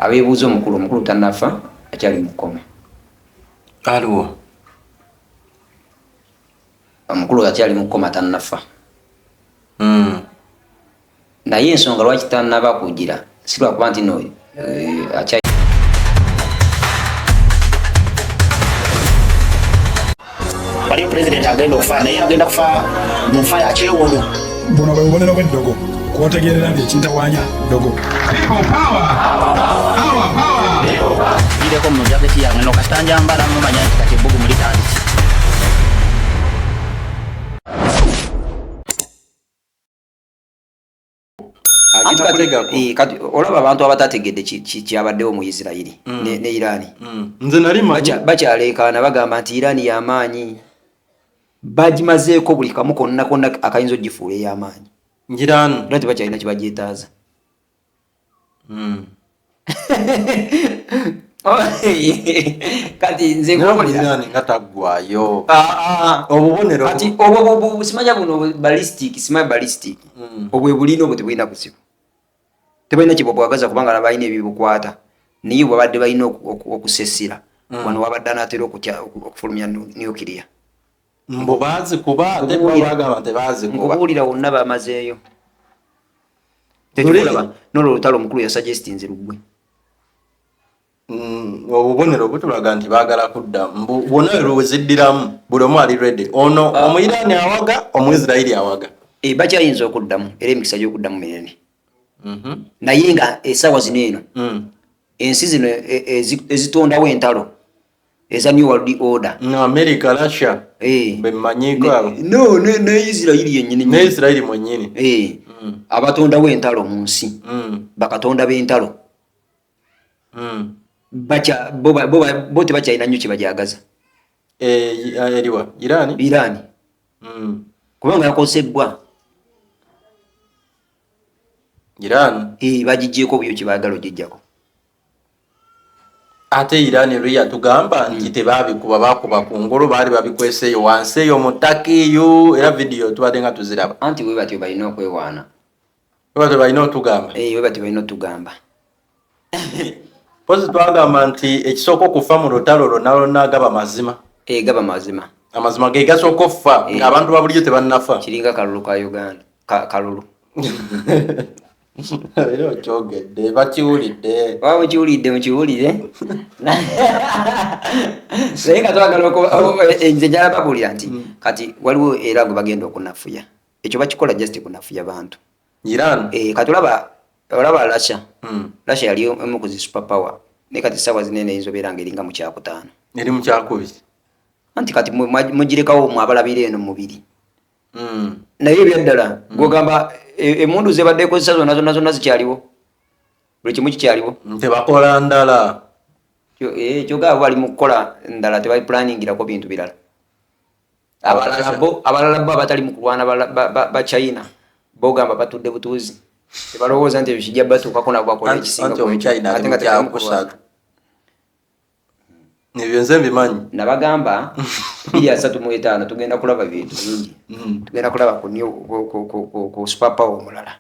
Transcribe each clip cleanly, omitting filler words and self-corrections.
abeebuuza omukulu tannafa akyali mu kkoma. Aliwo omukulu akyali mu kkoma tannafa. Naye ensonga lwaki tannaba kugira si lwakuba nti no akyali waliyo pulezidenti agenda okufa naye agenda kufa mu nfa ya kyewuunyo. Buno bwe bubonero bw'eddogo kwotegeerera nti ekintawanya ddogo. Gireko mu jaketi yange no kasita njambala mumanya nti kati ebbugu mulitandise. kati olaba abantu abatategedde kyabaddewo mu Isirairi ne Irani. Nze nali bakyaleekaana bagamba nti Irani y'amaanyi, bagimazeeko buli kamu konna akayinza ogifuula ey'amaanyi. Lwaki bakyalina kye bagyetaaza. Kati nze nga taggwayo obubonero kati obwo simanya buno ballistic obwe bulina obwo tebulina kusiba, tebalina kye bwagaza kubanga nabalina ebibukwata naye bwabadde balina okusesera wano wabadde anaatera okufulumya nuclear. Mbo bazi kuba ate bagamba tebazi kuba okuwulira wonna bamazeeyo. Tekikulaba n'olwo olutalo omukulu yasuggestinze luggwe. Obubonero butulaga nti baagala kudda bwonna lweziddiramu buli omu ali ready. Ono Omuyiraani awaga, Omuyisirayiri awaga. Bakyayinza okuddamu era emikisa gy'okuddamu minene. Naye nga essaawa zino eno ensi zino ezitondawo entalo eza New World Order, America, Russia bemmanyiko abo ne Isirairi yennyini, ne Isirairi mwennyini abatondawo entalo mu nsi, bakatonda b'entalo bo tebakyalina nnyo kye bajagaza. Eriwa Irani kubanga yakosebbwa Irani bagijjeeko byo kye baagala ogijjako. Ate Irani lwe yatugamba nti tebabikuba bakuba ku ngolo, baali babikweseeyo wansi eyo mu ttaka eyo, era vidiyo tubadde nga tuziraba. Anti we batyo balina okwewaana, we batyo balina otugamba, we batyo balina otugamba. Pozi twagamba nti ekisooka okufa mu lutalo lwonna gaba mazima. Gaba mazima. Amazima ge gasooka okufa ng'abantu ba bulijjo tebannafa. Kiringa kalulu ka Uganda. Kalulu. Era okyogedde bakiwulidde. Waba kiwulidde mukiwulire. Naye nga twagala nze gyalaba bulya nti kati waliwo era gwe bagenda okunafuya. Ekyo bakikola just kunafuya bantu. Iran. Kati olaba Russia. Russia yali emu ku zi super power. Ne kati ssaawa zinene eyinza obeera ng'eringa mu kyakutaano. Eri mu kyakubiri. Anti kati mugirekawo mwabalabira eno mubiri. Naye ebyaddala gwogamba emundu ze badde ekozesa zonna zikyaliwo, buli kimu kikyaliwo. Tebakola ndala. Kyogaba bali mu kukola ndala, tebali planningirako bintu birala. Abalala bo abatali mu kulwana ba China bogamba batudde butuuzi, tebalowooza nti ekijja batuukako nabo bakola ekisinga ate nga tekyakusatu. Ebyo nze mbimanyi. Nabagamba 235 tugenda kulaba bintu bingi. Tugenda kulaba ku super power omulala.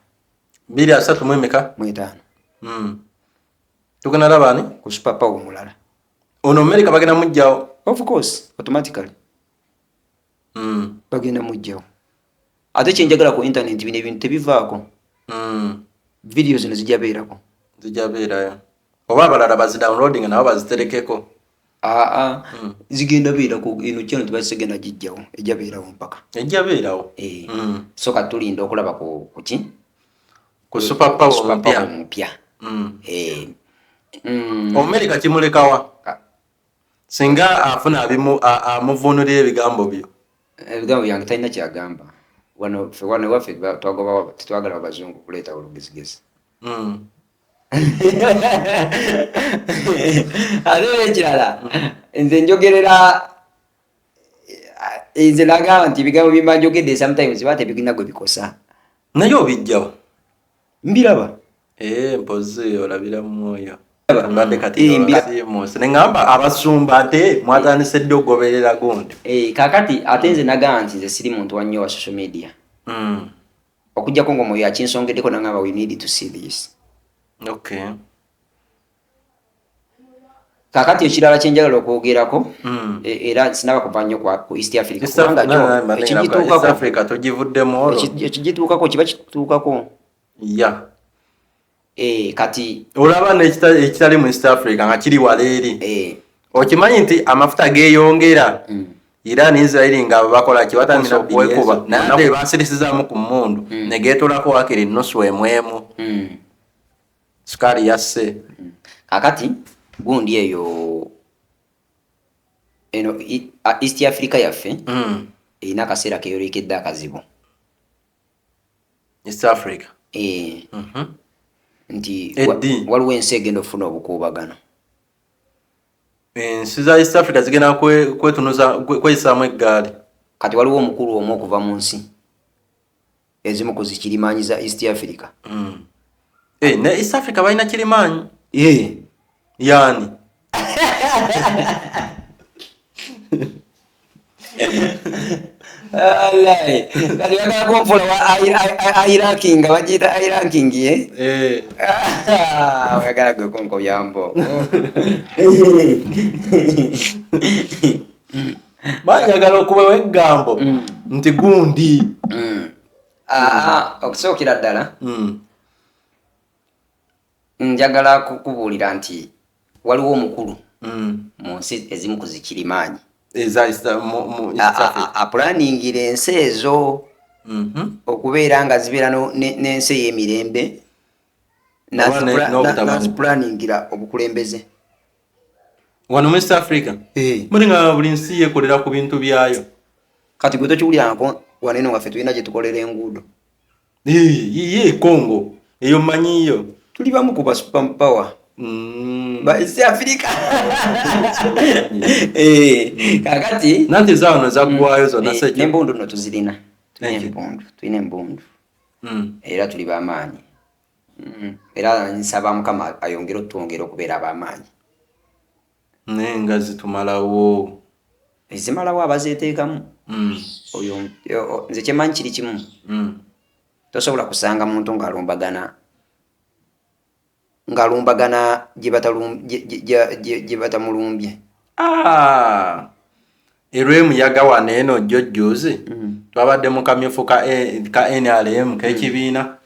235. Tugenda laba ani? Ku super power omulala. Ono America bagenda mujjawo. Of course, automatically. Bagenda mujjawo. Ate kyenjagala ku internet bino ebintu tebivaako. Videos zino zijja beerako. Zijja beerayo. Oba abalala bazidownloading nabo baziterekeko. Zigenda beerako eno channel tebasegenda gijjawo, ejja beerawo mpaka. Ejja beerawo. So katulinda okulaba ku ki? Ku super power mpya. America kimulekawa. Singa afuna amuvunulira ebigambo byo. Ebigambo byange talina kyagamba. Wano waffe tetwagala abazungu kuleeta olugezigezi. Ate ekirala nze njogerera nze nagamba nti ebigambo bye mba njogedde sometimes bate bigina gwe bikosa. Naye obijjawo. Mbiraba. Mpozi olabira mwoyo. Mbadde kati ngamba abasumba ate mwatandise okugoberera gundi. Kakati ate nze nagamba nti nze siri muntu wa nnyo wa social media. Okujjako ng'omwoyo akinsongeddeko nangamba we need to see this. Okay. kakati ekirala kyenjagala okwogerako era sinaba kuva nnyo ku East Africa kubanga East Africa togivuddemu olwo ekigituukako kiba kituukako kati olaba n'ekitali mu East Africa nga kiri wala eri okimanyi nti amafuta geeyongera Iran Israel nga bakola kibatanira okuwekuba nande basirisizaamu ku mmundu ne geetolako wakiri nusu emwemu sukari yasse kakati gundi eyo eno East Africa yaffe erina akaseera keyolekedde akazibu East Africa nti waliwo ensi egenda okufuna obukuubagano ensi za East Africa zigenda kwetunuza kweyisaamu eggaali kati waliwo omukulu omu okuva mu nsi ezimu ku zikirimaanyi za East Africa ne East Africa balina kirimaanyi yani Alai, kali yana kumfula wa ranking, wajita ranking ye. Wakala kukonko yambo. Banjagala okuba weggambo nti gundi. Okusookera ddala. Njagala kukubuulira nti waliwo omukulu mu nsi ezimu ku zikirimaanyi apulaningira ensi ezo okubeera nga zibeera n'ensi ey'emirembe nazipulaningira obukulembeze wano mu East Africa muli nga buli nsi yekolera ku bintu byayo kati gwe tokiwulirako waneno waffe tulina gye tukolera enguudo ye Congo eyo mmanyiyo tuli bamu ku ba super power ba East Africa kakati nanti zaano zaggwayo zonna sekyo n'embundu nno tuzirina tulina embundu era tuli b'amaanyi era nsaba Mukama ayongere otwongera okubeera ab'amaanyi naye nga zitumalawo ezimalawo abazeeteekamu oyo nze kyemanyi kiri kimu tosobola kusanga muntu ng'alumbagana gye batamulumbye erw'emuyaga wano eno jjojjoozi twabadde mu kamyufu ka NRM k'ekibiina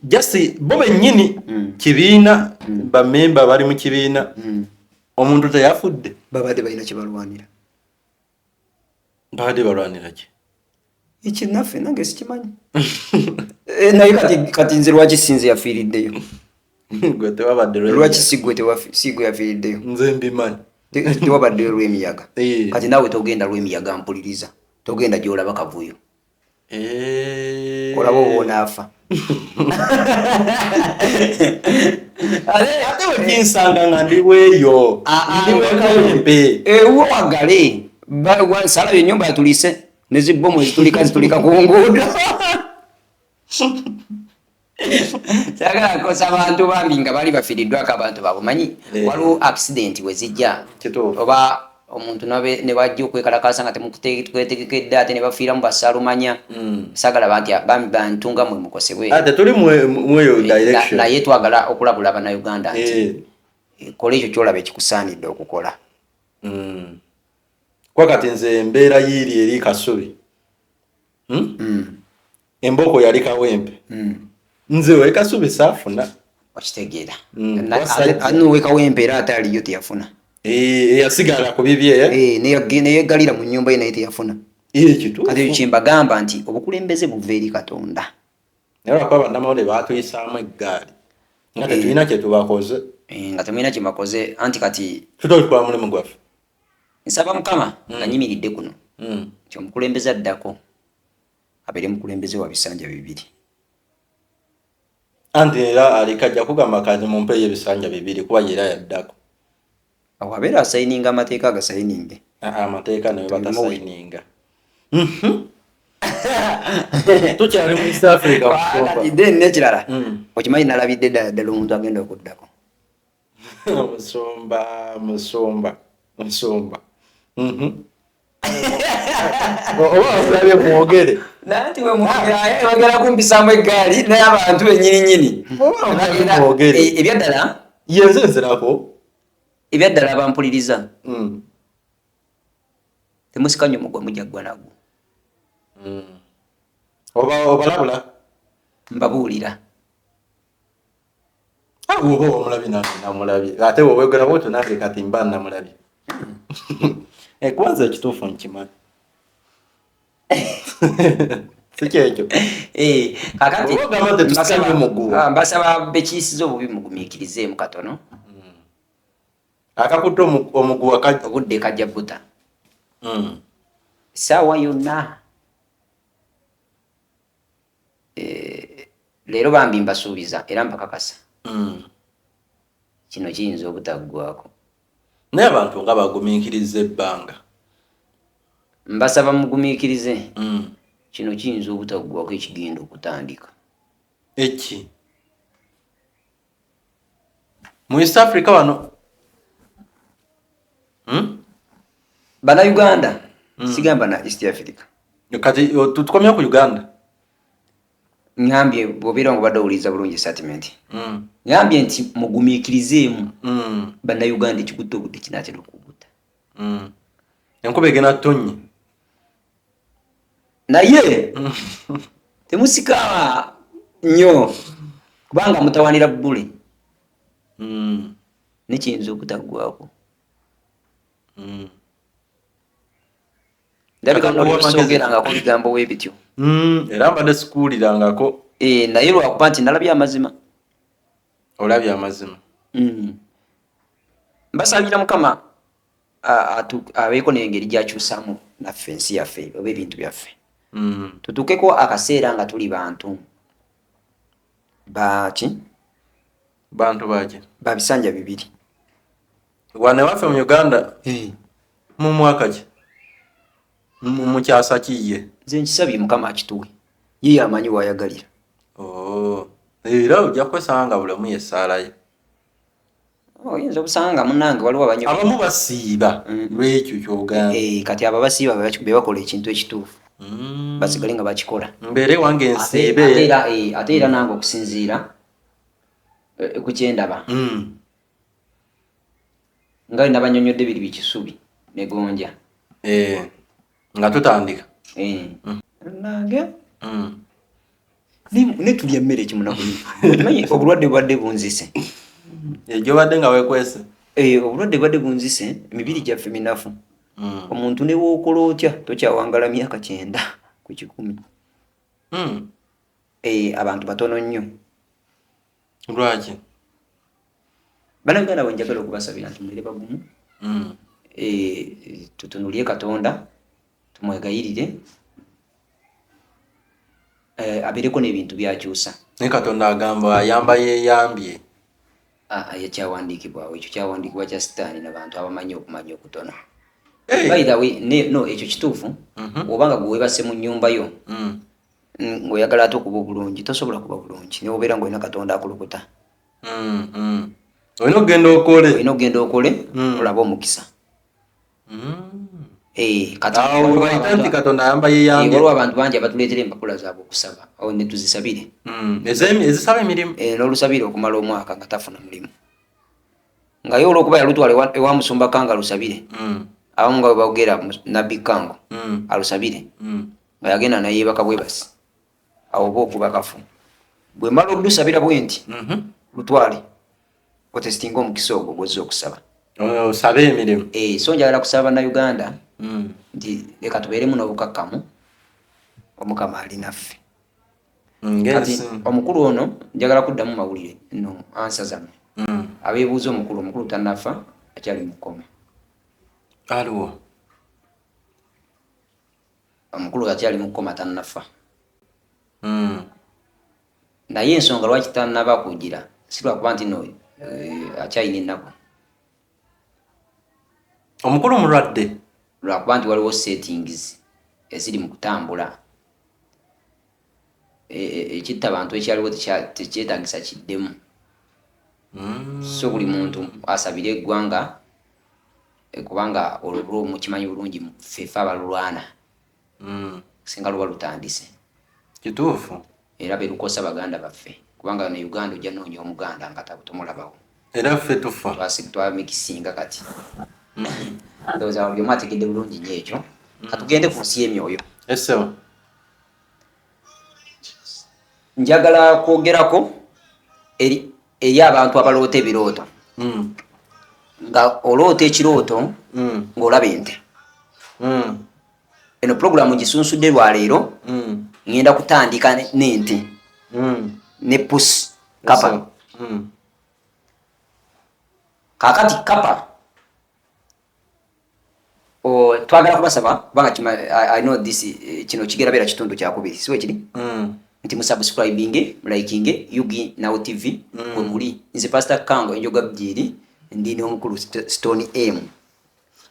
just bo bennyini kibiina bamemba bali mu kibiina omuntu teyafudde babadde balina kye balwanira babadde balwanira ki ekinaffe nange sikimanyi naye kati nze lwaki sinze yafiiriddeyo gwe tewabadde lwaki sigwe yafiiriddeyo nze mbimanyi tewabaddeyo lw'emiyaga kati naawe togenda lw'emiyaga mpuliriza togenda gy'olaba kavuyo olaba obonaafa ate wekinsanga nga ndiweeyo ndiwekawempe wagale nsalayo ennyumba yatulise nezibbomu zitulika ku nguudo sagala kosa abantu bambi nga bali bafiiriddwako abantu babumanyi waliwo accident wezijja oba omuntu ne wajja okwekalakasa nga temukwetegekedde ate ne bafiiramu basaalumanya sagala bambi bantunga mwe mukosebwe ate tuli mweyo direction naye twagala okulabula Bannayuganda nti kola ekyo kyolaba ekikusaanidde okukola kwa kati nze embeera yiiri eri Kasubi emboko yali Kawempe nze we Kasubi saafuna okitegeera anowe Kawempe era ate aliyo teyafuna yasigala ku bibye neyegalira mu nnyumba ye naye teyafuna kati kyembagamba nti obukulembeze buva eri Katonda naye lwakuba bannamawulire baatuyisaamu eggaali nga tetulina kye tubakoze nga temulina kye bakoze anti kati tutolikuba mulimu gwaffe nsaba Mukama nga nyimiridde kuno nti omukulembeze addako abeere mukulembeze wa bisanja bibiri anti era alikajja kugamba kazi mumpeeyo ebisanja bibiri kuba yera yaddako awo abeera asayininga amateeka agasayininge amateeka nayo batasayininga tukyali mu East Africa then nekirala okimanyi nalabidde ddala omuntu agenda okuddako musumba oba olabye mwogere nanti wegera kumpisaamu eggaali naye abantu ennyininyini ebyaddala yenze nzirako ebyaddala abampuliriza temusikanye omugwa mujaggwa nagwo obalabula mbabuulira oba omulabye namulabye ate wobwegera bwotyo nange kati mba namulabye kwanza ekituufu nkimanyi sikyekyo kakati mbasaba bekiisiza obubi mugumiikirizeemu katono akakutte omuguwa ogudde kajja buta essaawa yonna leero bambi mbasuubiza era mpakakasa kino kiyinza obutaggwako naye abantu nga bagumiikiriza ebbanga mbasaba mugumiikirize kino kiyinza obutaggwako ekigenda okutandika eki mu East Africa wano bannayuganda sigamba na East Africa kati tukomye ku Uganda ngambye bwobeera nga badde owuliriza bulungi statement ngambye nti mugumiikirizeemu bannayuganda ekikutte obudde kinaatera okubuta enkuba egenda ttonnye naye temusika nnyo kubanga mutawanira bbule nekiyinza okutaggwako ndabika nosogerangako bigambo webityo era mbadde sikuwulirangako naye lwakuba nti nalabye amazima olabye amazima mbasabira mukama abeeko n'engeri gyakyusaamu naffe ensi yaffe oba ebintu byaffe tutuukeko akaseera nga tuli bantu baki bantu baki babisanja bibiri wane waffe mu Uganda mu mwaka ki mu kyasa kiye nze nkisabye mukama akituwe ye amanyi wayagalira era ojja kwesanga bulemu yesaalayo oyinza obusanga munange waliwo abamu basiiba lwekyo kyogamba kati abo basiiba be bakola ekintu ekituufu basigale nga bakikola mbeere wange ensiibe ate era nange okusinziira ku kyendaba nga lina banyonyodde biri bikisubi negonja nga tutandika nange netulya emmere ekimunaku manyi obulwadde bubadde bunzise egyo badde nga wekwese obulwadde bubadde bunzise emibiri gyaffe minafu omuntu newookola otya tokyawangala myaka 9 ku 10 abantu batono nnyo lwaki bannayuganda bwenjagala okubasabira nti mubeere bagumu tutunulye Katonda tumwegayirire abeereko n'ebintu byakyusa naye Katonda agamba ayamba yeeyambye yakyawandiikibwawo ekyo kyawandiikibwa kya sitaani n'abantu abamanyi okumanya okutono by the way no ekyo kituufu obanga gwe webase mu nnyumba yo ng'oyagala ate okuba obulungi tosobola kuba bulungi naye obeera ng'olina Katonda akulukuta olina okugenda okole olabe omukisa nti Katonda ayamba yeeyambye waliwo abantu bangi abatuleetera empapula zaabwe okusaba awo ne tuzisabire ezisaba emirimu n'olusabire okumala omwaka nga tafuna mulimu nga ye olwokuba yalutwala ewa musumba Kanga alusabire abamu nga bwe bagera nabbi Kango alusabire nga yagenda nayeebaka bwebasi awo oba okuba kafu bwe mala olusabira bwe nti lutwale otesitinga omukisa ogwo gwozza okusaba osabe emirimu so njagala kusaba bannayuganda nti leka tubeeremu n'obukakkamu omukama ali naffe kati omukulu ono njagala kuddamu mawulire no ansa zammwe abeebuuza omukulu tannafa akyali mukoma aliwo omukulu akyali mukoma tannafa naye ensonga lwaki tannaba kugira si lwakuba nti no akyalina ennaku omukulu mulwadde lwakuba nti waliwo settings eziri mu kutambula ekitta abantu ekyaliwo tekyetagisa kiddemu so buli muntu asabire eggwanga kubanga olwo mukimanyi bulungi ffefe abalulwana singa luba lutandise kituufu era berukosa baganda baffe kubanga ne Uganda ojja noonya omuganda nga tabutomulabawo era ffe tufa twamikisinga kati ndowooza buli omu ategedde bulungi nnyo ekyo katugende ku nsi y'emyoyo esewa njagala kwogerako eri abantu abaloota ebirooto nga oloota ekirooto ng'olaba ente eno puroguramu gisunsudde lwaleero ngenda kutandika n'ente ne pusi kapa kakati kapa twagala kubasaba kubanga I know this kino kigera beera kitundu kyakubiri siwe kiri nti musubscribing liking Yugi Now TV we muli nze Pastor Kango enjoga bjiri ndi n'omukulu Stone M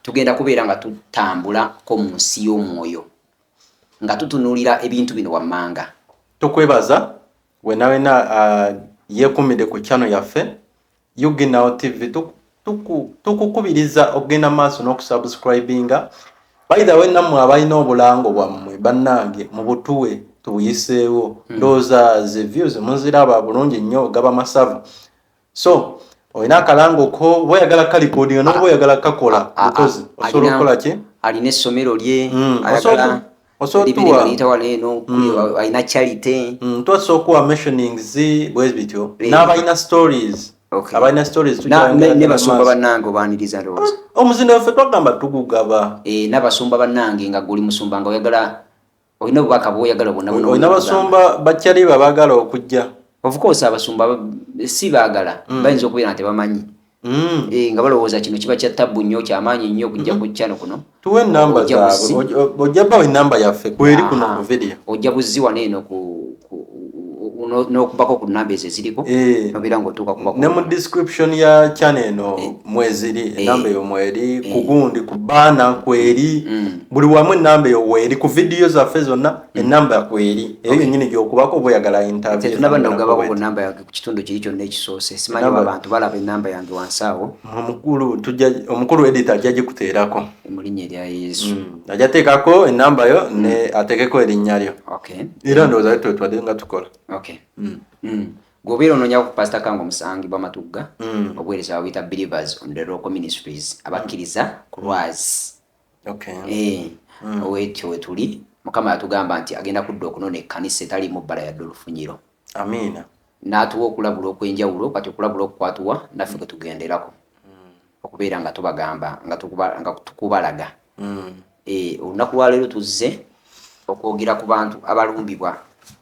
tugenda kubeera nga tutambula ko mu nsi y'omwoyo nga tutunulira ebintu bino wammanga tukwebaza wena yekumide ku channel yaffe Yugi Now TV tukukubiriza okugenda maaso n'okusubscribinga by the way namwe abalina obulango bwammwe bannange mu butuwe tubuyiseewo ndooza ze views munziraba bulungi nnyo gaba masavu so oyina akalango ko boyagala kalikodi no boyagala kakola because osobola okukola ki alina essomero lye ayagala osotuwa ayina charity twasokuwa mentionings bwezbityo n'abalina stories abalina stories ne basumba bannange obaniriza ndowooza omuzinda waffe twagamba tugugaba n'abasumba bannange nga guli musumba nga oyagala olina obubaka bwoyagala bwonna olina basumba bakyali babagala okujja of course abasumba si baagala bayinza okubeera nti bamanyi nga balowooza kino kiba kya tabbu nnyo kyamaanyi nnyo okujja ku channel kuno tuwe enamba zaabwe ojja bawo enamba yaffe kweri kuno ku video ojja buziwa neeno n'okubako ku namba ezo eziriko nobeera ng'otuuka kubako ne mu description ya channel eno mweziri enamba eyo mweri ku gundi ku baana kweri buli wamu enamba eyo weeri ku video zaffe zonna enamba kweri eyo yennyini gy'okubako boyagala interview tetunaba nogabako ku namba yange ku kitundu kiri kyonna ekisoose simanyi abantu balaba enamba yange wansi awo omukulu editor ajja gikuteerako mu linnya erya Yesu ajja teekako enamba yo ne ateekeko erinnya lyo era ndowooza twadde nga tukola gwobeera onoonya ku Pastor Kango musangibwa Matugga obuweereza bwita Believers on the Local Ministries abakkiriza ku lwazi owetyo wetuli Mukama yatugamba nti agenda kudda okunona ekkanisa etali mu bbala yadde olufunyiro amiina n'atuwa okulabula okwenjawulo kati okulabula okukwatuwa naffe kwe tugenderako okubeera nga tubagamba nga tukubalaga olunaku lwaleero tuzze okwogera ku bantu abalumbibwa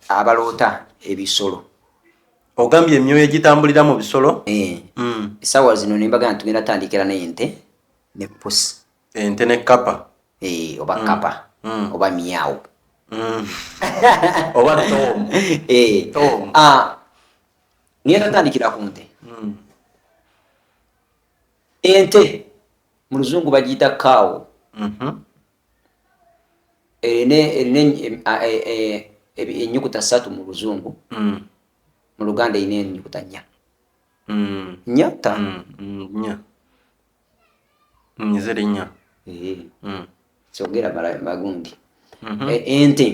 abaloota ebisolo ogambye emyoyo egitambulira mu bisolo essaawa zino nembaga tugenda tandikira n'ente ne pusi ente ne kapa oba kapa oba miyawo oba tom ngenda tandikira ku nte ente mu luzungu bagiyita kaawo erina ennyukuta 3 mu luzungu mu Luganda erina ennyukuta 4 nyata ziri 4 kyongera magundi ente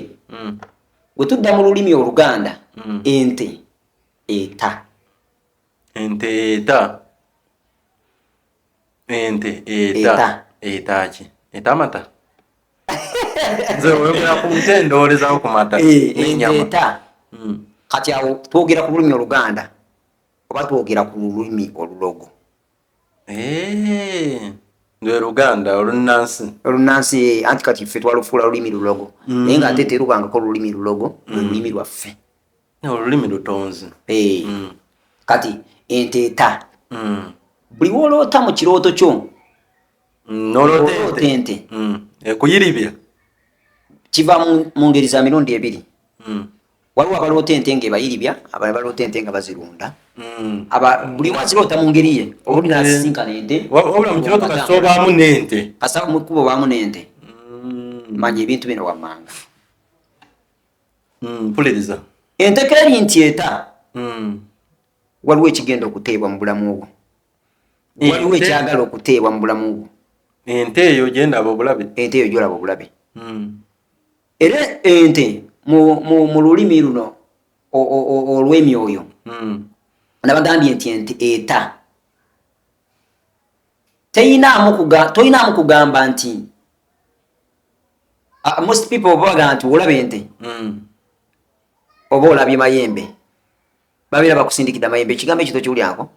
bwe tudda mu lulimi Oluganda ente eta ki eta mata nze oyogera ku nte ndowoolezawo ku mata eta kati awo twogera ku lulimi Oluganda oba twogera ku lulimi olulogo lwe Luganda olunnansi anti kati ffe twalufuula lulimi lulogo naye nga ate terubangako lulimi lulogo lwe lulimi lwaffe olulimi lutonzi kati ente eta buli wooloota mu kirooto kyo noloota ente ekuyiribya kiva mu ngeri za mirundi ebiri waliwo abaloota ente ng'ebayiribya abalala baloota ente nga bazirunda buli waziroota mu ngeri ye olubi nasisinkana ente wabula mu kirooto kasita obaamu n'ente kasa mu kkubo obaamu n'ente manya ebintu bino wammanga mpuliriza ente keri nti eta waliwo ekigenda okuteebwa mu bulamu obwo waliwo ekyagala okuteebwa mu bulamu obwo ente eyo gyendaba obulabe ente eyo gyolaba obulabe era ente mu lulimi luno olw'emyoyo nabagambye nti ente eta toyinaamu kugamba nti most people obaga nti olaba ente oba olabye mayembe babeera bakusindikidde amayembe ekigambo ekyo tokiwulyanko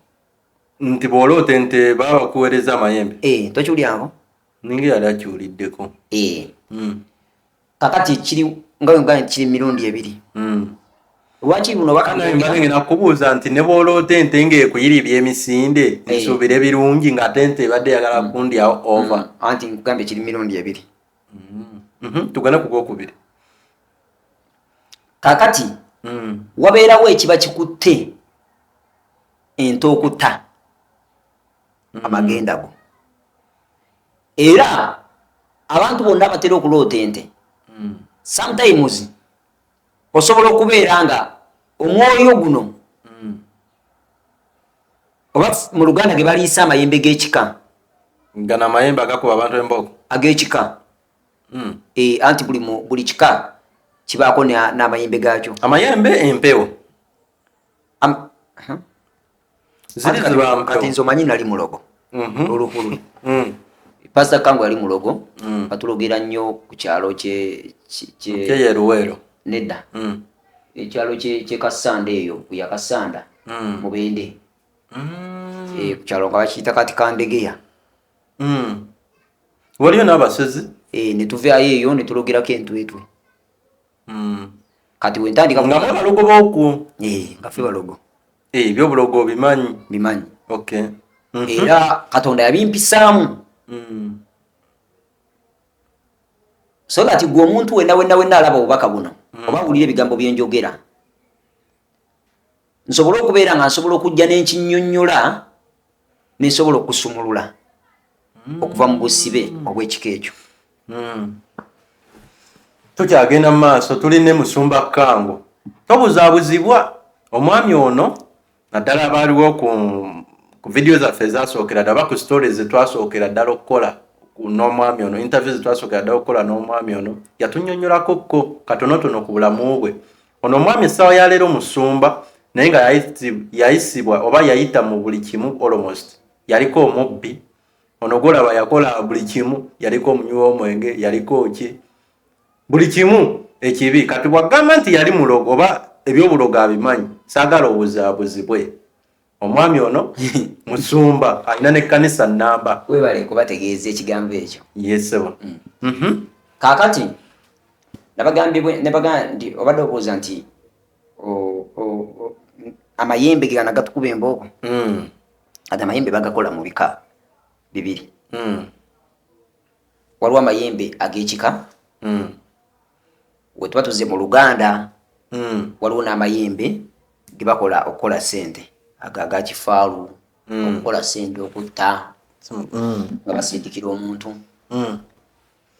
nti bw'oloota ente baba bakuweereza amayembe tokiwulyanko ninga yali akiwuliddeko kakati kiri nga kiri mirundi ebiri lwaki buno bakangena kubuuza nti ne bw'oloota ente ng'ekuyiribya emisinde nsuubira ebirungi ng'ate ente ebadde yagala kundyawo over anti nkugambe kiri mirundi ebiri tugane ku gwokubiri kakati wabeerawo ekiba kikutte ente okutta amagenda go era abantu bonna batera okuloota ente sometimes osobola okubeera nga omwoyo guno oba mu Luganda ge baliisa amayembe g'ekika gana amayembe agakuba abantu embogo ag'ekika anti buli kika kibaako n'amayembe gaakyo amayembe empewo kati nze omanyi nali mulogo olukulu Pastor Kango yali mulogo batulogera nnyo ku kyalo kyeyeruweero nedda ekyalo kyekasanda eyo kuya kasanda mubende ku kyalo nga bakiyita kati kandegeya waliyo n'abasozi netuvaayo eyo netulogerako entwetwe kati wentandika nga balogo boku nga ffe balogo ebyobulogo bimanyi okay era Katonda yabimpisaamu so that gwe omuntu wenna alaba obubaka buno oba wulira ebigambo byenjogera nsobola okubeera nga nsobola okujja n'enkinnyonnyola nensobola okusumulula okuva mu busibe obw'ekika ekyo tukyagenda mu maaso tulina Musumba Kango tobuzaabuzibwa omwami ono naddala abaaliwo ku video zaffe ezasookera ddala ku stories zetwasookera ddala okukola n'omwami ono interview zetwasookera ddala okukola n'omwami ono yatunnyonnyolako katonotono ku bulamu bwe ono omwami essaawa ya leero Musumba naye nga yayisibwa oba yayita mu buli kimu almost yaliko omubbi ono golaba yakola buli kimu yaliko omunywi w'omwenge yaliko ki buli kimu ekibi kati bwagamba nti yali mulogo oba ebyobulogo abimanyi saagala obuzaabuzibwe omwami ono Musumba alina n'ekkanisa nnamba webale kubategeeza ekigambo ekyo yesebo kaakati nabaga nti obadde obuuza nti amayembe gana gatukuba embooko ati amayembe bagakola mu bika bibiri waliwo amayembe ag'ekika wetuba tuze mu Luganda waliwo n'amayembe gebakola okukola sente aga kifaalu okukola sente okutta nga basindikira omuntu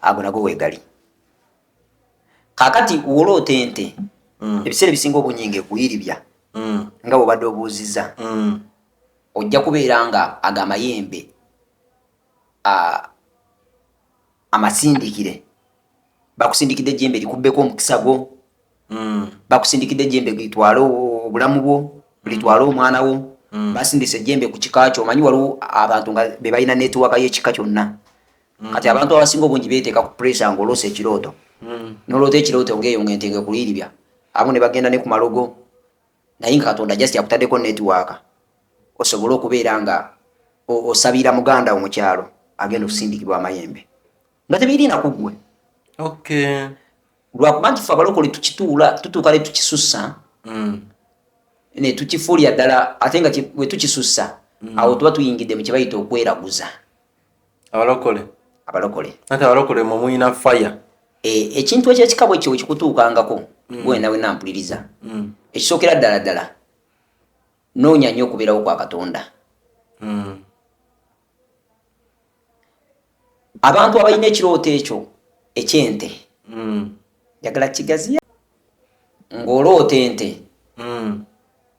ago nago wegali kakati woloota ente ebiseera ebisinga obunyingi ekuyiribya nga bwobadde obuuziza ojja kubeera nga aga amayembe amasindikire bakusindikidde ejjembe likubbeko omukisa gwo bakusindikidde ejjembe litwale obulamu bwo litwale omwana wo basindisa ejjembe ku kika kyo omanyi waliwo abantu nga be balina netiwaka y'ekika kyonna kati abantu abasinga obungi beeteeka ku pressure ng'oloosa ekirooto noloota ekirooto ng'eyo ng'ente ng'ekuliribya abamu ne bagenda ne ku malogo naye nga Katonda just yakutaddeko netiwaka osobole okubeera nga osabira muganda wo mu kyalo agenda okusindikibwa amayembe nga tebirina kuggwe lwakuba nti ffe abalokole tutuuka ne tukisussa ne tukifuulya ddala ate nga bwe tukisussa awo tuba tuyingidde mu kye bayita okweraguza abalokole ate abalokole mwe muyina fire ekintu ekyekikabo ekyo wekikutuukangako gwena wenampuliriza ekisookera ddala noonya nnyo okubeerawo kwa Katonda abantu abalina ekirooto ekyo ekyente njagala kigaziya ng'oloota ente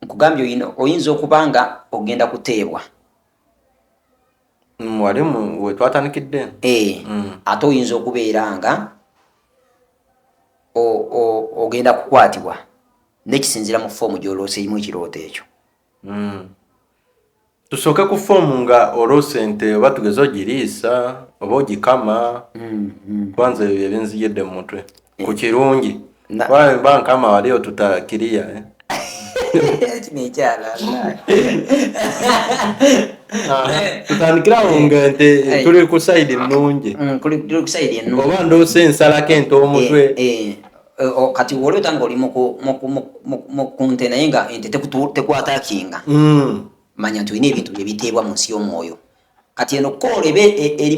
nkugambye oyinza okuba nga ogenda kuteebwa wali wetwatandikidde ate oyinza okubeera nga ogenda kukwatibwa nekisinzira mu foomu gy'oloose erimu ekirooto ekyo tusoka ku form nga orosente oba tugezo girisa oba ogikama kwanza ebyo ebinziyedde mu mutwe ku kirungi bankama waliyo tutakiria tutandikirawo nga nte tuli ku side ennungi oba ndoosa ensalako ente omutwe kati woli otanga oli ku nte naye nga ente tekwatakinga manya nti olina ebintu byebiteebwa mu nsi y'omwoyo kati eno koola eba eri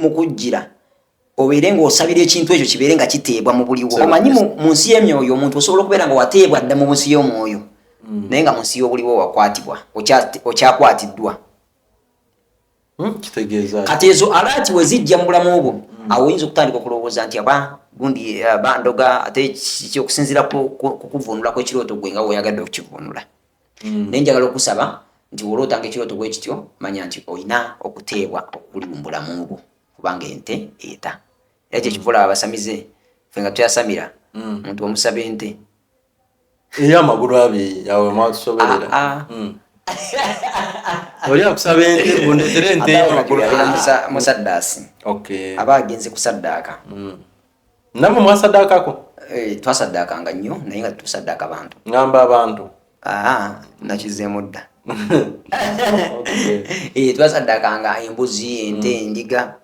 mu kujjira obeere ng'osabira ekintu ekyo kibeere nga kiteebwa mu buliwo omanyi mu nsi y'emyoyo omuntu osobola okubeera nga wateebwa dda mu nsi y'omwoyo naye nga mu nsi y'obuliwo wakwatibwa okyakwatiddwa kati ezo alaati we zijja mu bulamu obwo awo oyinza okutandika okulowooza nti gundi bandoga ate kyokusinziira kukuvunula kw'ekirooto gwe nga weoyagadde okukivunula naye njagala okusaba nti wolootanga ekirooto bwe kityo manya nti olina okuteebwa okuli mu bulamu bwo kubanga ente eta era kyekivula abasamize ffe nga tuyasamira omuntu omusaba ente eyo amagulu abiri yawe mwatusoberera oli akusaba ente gundetere ente musaddaasi aba agenze kusaddaaka namwe mwasaddaakako twasaddaakanga nnyo naye nga tusaddaaka bantu ngamba abantu nakizeemu dda twasaddaakanga embuzi ente endiga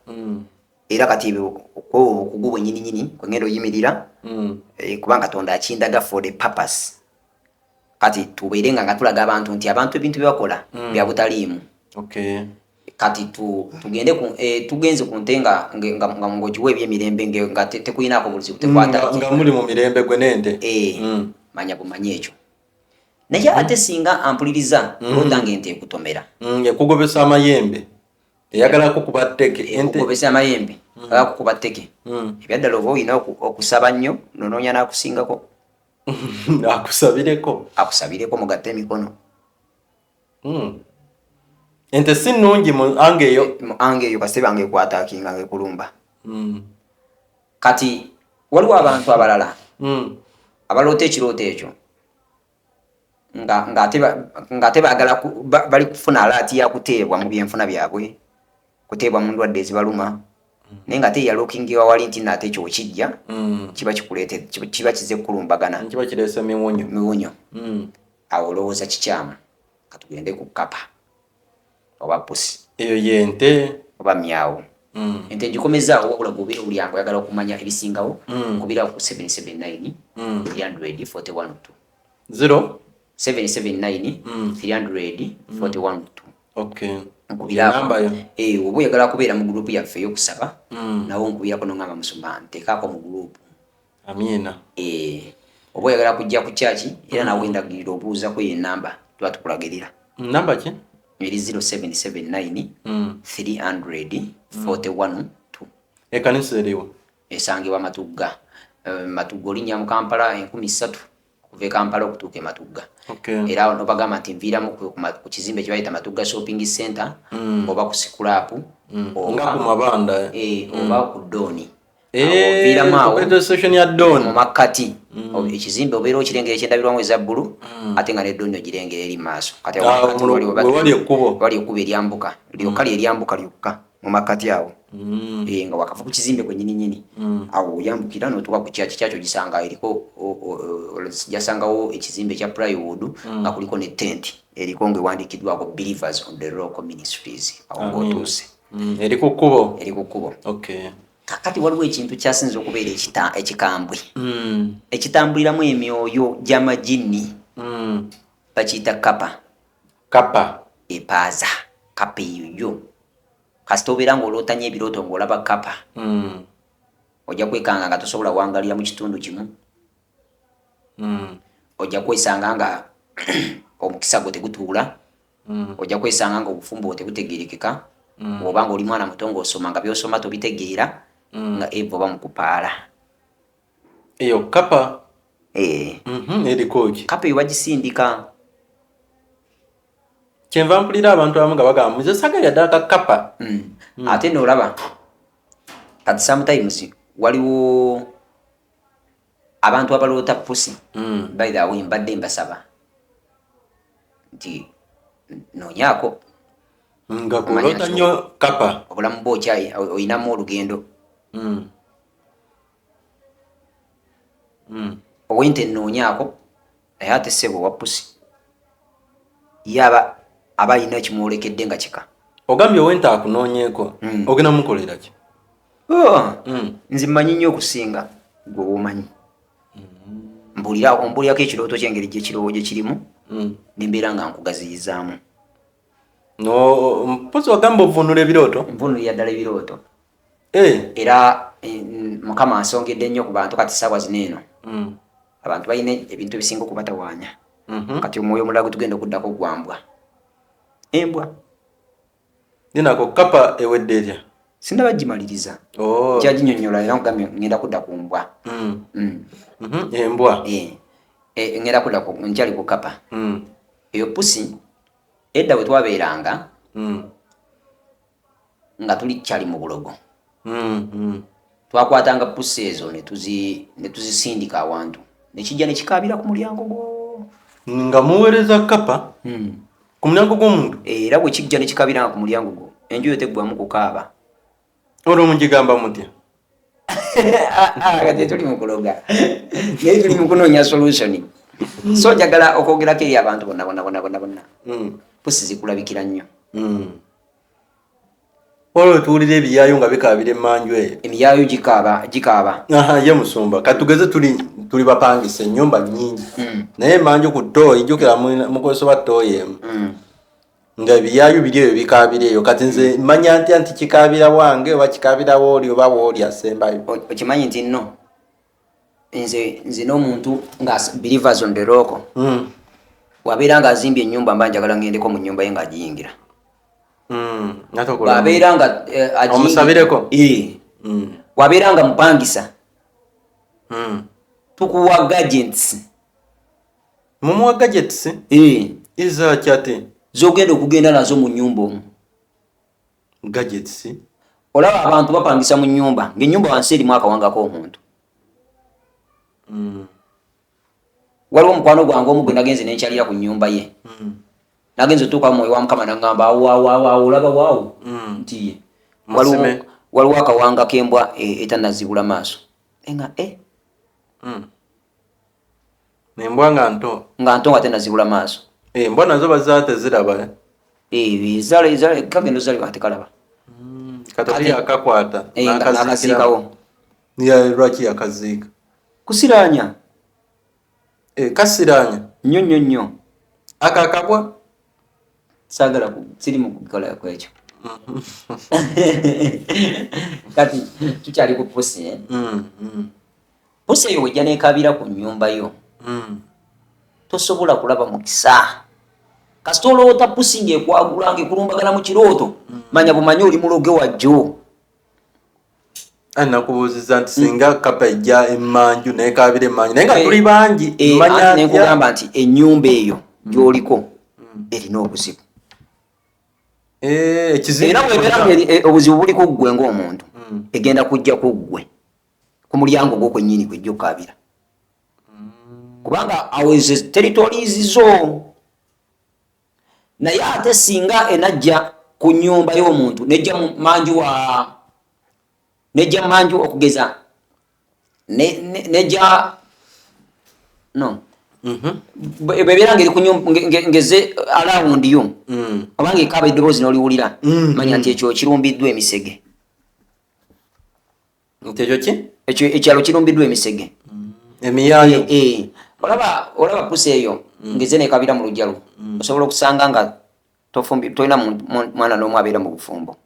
era kati okugu bwennyininyini kwengenda oyimirira kubanga Katonda akindaga for the purpose kati tubeere nga tulaga abantu nti abantu ebintu byebakola bya butaliimu kati tugende tugenze ku nte nga ngogiwa ebyemirembe nga tekuyinaako buzibu nga muli mu mirembe gwe n'ente manya bumanye ekyo naye ate singa ampuliriza olotanga ente ekutomera ekugobesa amayembe eyagala kukuba tteke ekugobesa amayembe aga kukuba tteke ebyaddala oba olina okusaba nnyo nonoonya n'akusingako akusabireko mugatte emikono ente si nnungi mu ange eyo kasite bange ekwataakinga nga ekulumba kati waliwo abantu abalala abaloota ekirooto ekyo nga ate baagala bali kufuna alaati yakuteebwa mu byenfuna byabwe kuteebwa mu ndwadde ezibaluma naye nga ate yalookingiwa wali nti naate ekyo wekijja kiba kikuleete kiba kize kukulumbagana kiba kireese miwunyo awo olowooza kikyamu katugende ku kapa oba pusi eyo yente oba myawo ente ngikomezaawo wabula gobeera olyango oyagala okumanya ebisingawo kubira ku 779 341 779 341 oba oyagala kubeera mu gurupu yaffe ey'okusaba nawo nkubirako nongamba musumba nteekaako mu gurupu oba oyagala kujja ku kyaki era nawe endagirira obuuzako yenamba tuba tukulagirira namba ki eri 0779 341 ekanisa eriwo esangibwa Matugga Matugga olinnya mu Kampala 3,000 kuva e Kampala okutuuka e Matugga era awo nobagamba nti nviiramu ku kizimbe kye bayita Matugga shopping center oba ku sikulapu nga ku mabanda oba ku Doni oviiramu awo mu makkati ekizimbe obeera okirengera ekyendabirwamu eza bbulu ate nga n'Edoni ogirengera eri maaso kati wali ekkubo eryambuka lyokka ly'eryambuka lyokka mu makkati awo nga wakava ku kizimbe kwennyininyini awo oyambukira n'otuuka ku kyakyo gisanga eriko jasangawo ekizimbe ekya plywood nga kuliko ne tent eriko ng'ewandiikiddwako Believers on the Rock Ministries awo ng'otuuse eri ku kkubo kakati waliwo ekintu kyasinza okubeera ekikambwe ekitambuliramu emyoyo gy'amagini bakiyita kapa epaaza kapa eyoyo kasita obeera ng'olootanya ebirooto ng'olaba kapa ojja kwekanga nga tosobola wangalira mu kitundu kimu ojja kwesanga nga omukisa gwo tegutuula ojja kwesanga nga obufumbo tebutegerekeka oba ng'oli mwana muto ng'osoma nga by'osoma tobitegeera nga eva oba mukupaala eyo kapa erikoki kapa eyo bagisindika kyenva mpulira abantu abamu nga bagamba muze sagalya ddala ka kapa ate noolaba kati sometimes waliwo abantu abaloota pusi by the way mbadde mbasaba nti noonyako nga kulota nnyo kapa obulamu bwo oyinamu olugendo owente noonyako naye ate ssebo wa pusi yaba aba alina ekimwolekedde nga kika ogambye owente akunoonyeeko ogenda mukolera ki nze mmanyi nnyo okusinga gwe womanyi mbulirako ekirooto kyengeri gye kirimu nembeera nga nkugaziyizaamu mpozi wagamba ovunula ebirooto nvunulira ddala ebirooto era mukama ansongedde nnyo ku bantu kati saawa zino eno abantu balina ebintu ebisinga okubatawaanya kati omwoyo omulala gwe tugenda okuddako gwambwa embwa dinako kapa ewedde etya sindaba gimaliriza kyaginyonnyola era nkugambye ngenda kudda ku mbwa embwa ngenda kudda nkyali ku kapa eyo pusi edda bwe twabeeranga nga tuli kyali mu bulogo twakwatanga pusi ezo ne tuzisindika awantu nekijja nekikaabira ku mulyango gwo nga muweereza kapa ku mulyango gw'omuntu era bwe kijja nekikaabiranga ku mulyango gwo enjuyo teggwamu kukaaba olwo mugigamba mutya kati tuli mu kuloga naye tuli mu kunoonya solution so njagala okwogerako eri abantu bonna pusi zikulabikira nnyo olwo tuwulira ebiyaayo nga bikaabira emmanju eyo emiyaayo gikaaba ye musumba katugeze tuli bapangisa ennyumba nnyingi naye emmanju ku ttooyi jjukira mukozesa ba ttooyi emu nga ebiyaayo biri eyo bikaabira eyo kati nze manya ntya nti kikaabira wange oba kikaabira wooli oba wooli asembayo okimanyi nti nno nze n'omuntu nga believers on the rock wabeera nga azimbye ennyumba mba njagala ngendeko mu nnyumba ye ng'agiyingira wabeera nga omusabireko wabeera nga mupangisa tukuwa gadgets mumuwa gadgets iza kyate zogenda okugenda nazo mu nnyumba omwo gadgets olaba abantu bapangisa mu nnyumba ng'ennyumba wansi erimu akawangako omuntu waliwo omukwano gwange omu gwe nagenze nenkyalira ku nnyumba ye nagenze otuuka mwoyo wa mukama nagamba olaba waawo nti waliwo akawanga k'embwa etanazibula maaso nga nembwa nga nto nga tenazibula maaso embwa nazo bazaate ziraba kagendo zalibwa tekalaba katoli akakwata nakasiikawo lwaki yakaziika kusiraanya kasiraanya nnyo akakabwa saagala siri mu kukola kwekyo kati tukyali ku pusi pusi eyo wejja neekabira ku nnyumba yo tosobola kulaba mukisa kasita oloota pusi ng'ekwagula ng'ekulumbagana mu kirooto manya bumanyi oli muloge wajjo nakubuuziza nti singa kapa ejja emmanju neekabira emmanju naye nga tuli bangi nenkugamba nti ennyumba eyo gy'oliko erina obuzibu era webeera obuzibu buli ku ggwe ng'omuntu egenda kujja ku ggwe ku mulyango gwo kwennyini gwejja okukabira kubanga awo ezo territories zo naye ate singa enajja ku nnyumba y'omuntu nejja manju okugeza nejja no bebeera ngeri ku nyumba ngeze around yo obanga ekaba eddoboozi n'oliwulira manya nti ekyo kirumbiddwa emisege ekyo ekyalo kirumbiddwa emisege emiyaayo olaba pusi eyo ngeze nekabira mu lujjalo osobola okusanga nga tolina mwana n'omu abeera mu bufumbo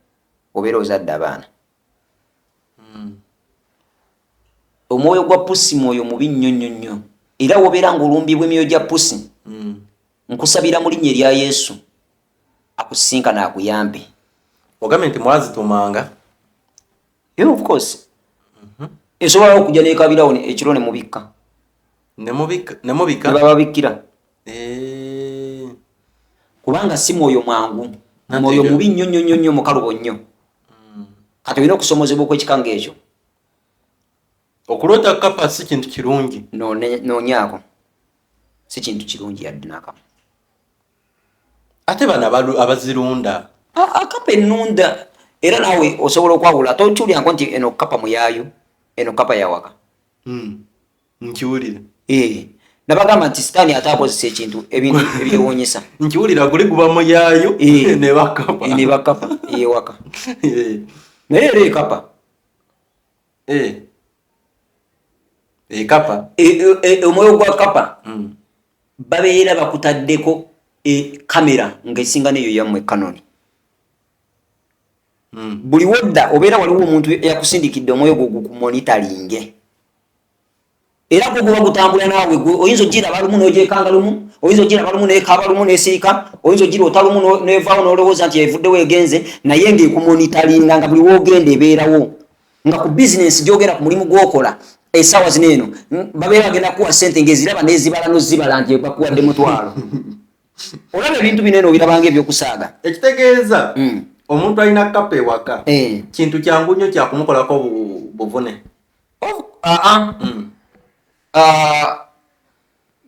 obeera ozadde abaana omwoyo gwa pusi mwoyo mubi nnyo era wobeera ng'olumbibwa emyoyo gya pusi nkusabira mu linnya erya Yesu akusinkana akuyambe ogambye nti mwazitumanga of course esobola okujja nekabirawo ekiro nemubikka nebababikkira kubanga si mwoyo mwangu mwoyo mubi nnyo mukalubo nnyo kati olina okusomozebwa okwekika ng'ekyo okulota kapa si kintu kirungi noonyaako si kintu kirungi yadde nakamu ate bana abazirunda kapa ennunda era naawe osobola okwawula tokyulyanko nti eno kapa muyaayo eno kapa yawaka nkiwulira nabagamba nti sitaani ate akozesa ekintu ebintu ebyewuunyisa nkiwulira guli guba muyaayo ne bakapa yewaka naye era ekapa ekapa omwoyo gwa kapa babeera bakutaddeko kamera ng'esinga neyo yammwe Canon. Buli wodda obeera waliwo omuntu yakusindikidde omwoyo gwo gukumonitalinge era gwo guba gutambula naawe oyinza ogiraba lumu n'ogyekanga lumu oyinza ogiraba lumu n'ekaaba lumu n'esirika oyinza ogira otalumu n'evaawo n'olowooza nti evuddewo egenze naye ng'ekumonitalinga nga buli woogenda ebeerawo nga ku bizinensi gyogera ku mulimu gw'okola essaawa zino eno babeera bagenda kuwa ssente ng'eziraba n'ezibala n'ozibala nti bakuwadde mutwalo olaba ebintu binene obirabanga ebyokusaaga ekitegeeza omuntu alina kapa ewaka kintu kyangu nnyo kyakumukolako buvune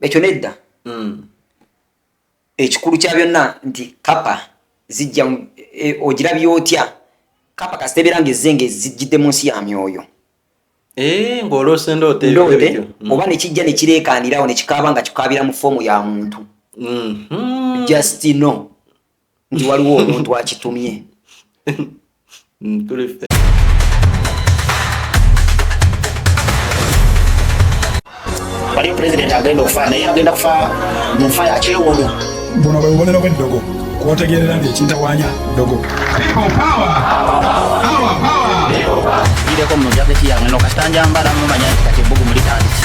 ekyo nedda ekikulu kya byonna nti kapa zijja ogirabye otya kapa kasita ebeera ng'ezze zijjidde mu nsi ya myoyo ng'olose ndoote oba nekijja nekireekaanirawo nekikaaba nga kikaabira mu foomu ya muntu just no nti waliwo omuntu akitumye waliyo pulezidenti agenda okufa naye agenda kufa mu nfa yakyewono buno bwe bubonero bw'eddogo kwotegerera ng'ekintawanya ddogo gireko mu jaketi yange no kasita njambala mumanya nti kati ebbugumu litandise